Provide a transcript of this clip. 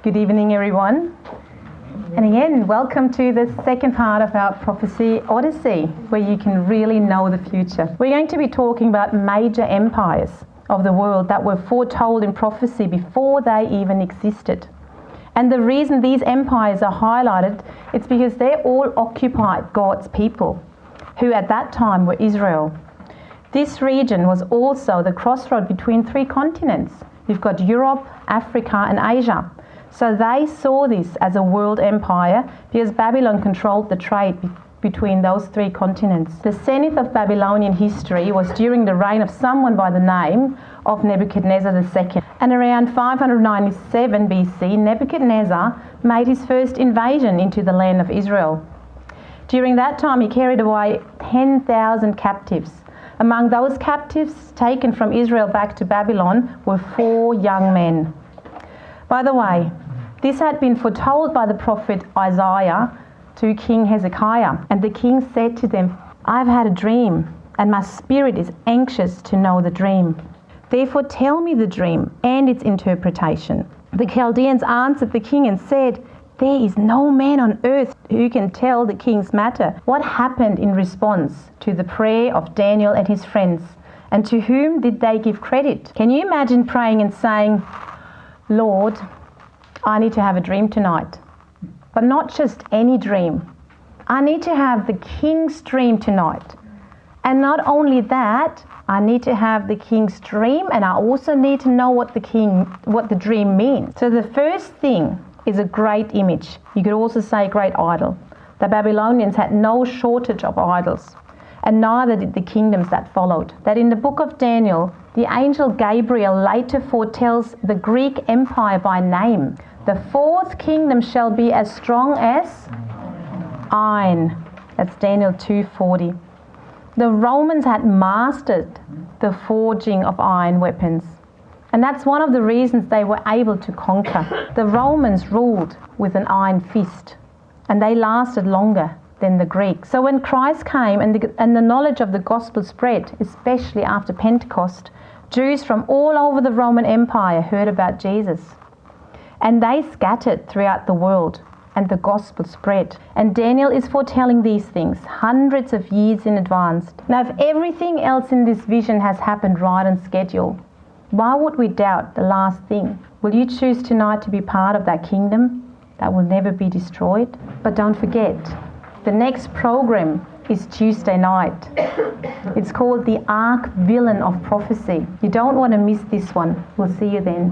Good evening, everyone. And again, welcome to the second part of our prophecy Odyssey, where you can really know the future. We're going to be talking about major empires of the world that were foretold in prophecy before they even existed. And the reason these empires are highlighted, it's because they all occupied God's people, who at that time were Israel. This region was also the crossroad between three continents. You've got Europe, Africa and Asia. So they saw this as a world empire because Babylon controlled the trade between those three continents. The zenith of Babylonian history was during the reign of someone by the name of Nebuchadnezzar II. And around 597 BC, Nebuchadnezzar made his first invasion into the land of Israel. During that time, he carried away 10,000 captives. Among those captives taken from Israel back to Babylon were 4 young men. By the way, this had been foretold by the prophet Isaiah to King Hezekiah. And the king said to them, "I've had a dream, and my spirit is anxious to know the dream. Therefore tell me the dream and its interpretation." The Chaldeans answered the king and said, "There is no man on earth who can tell the king's matter." What happened in response to the prayer of Daniel and his friends? And to whom did they give credit? Can you imagine praying and saying, "Lord, I need to have a dream tonight. But not just any dream. I need to have the king's dream tonight. And not only that, I need to have the king's dream, and I also need to know what the dream means." So the first thing is a great image. You could also say great idol. The Babylonians had no shortage of idols, and neither did the kingdoms that followed. That in the book of Daniel, the angel Gabriel later foretells the Greek empire by name. The 4th kingdom shall be as strong as iron. That's Daniel 2:40. The Romans had mastered the forging of iron weapons. And that's one of the reasons they were able to conquer. The Romans ruled with an iron fist, and they lasted longer than the Greeks. So when Christ came and the knowledge of the gospel spread, especially after Pentecost, Jews from all over the Roman Empire heard about Jesus. And they scattered throughout the world, and the gospel spread. And Daniel is foretelling these things hundreds of years in advance. Now, if everything else in this vision has happened right on schedule, why would we doubt the last thing? Will you choose tonight to be part of that kingdom that will never be destroyed? But don't forget, the next program is Tuesday night. It's called the Arch Villain of Prophecy. You don't want to miss this one. We'll see you then.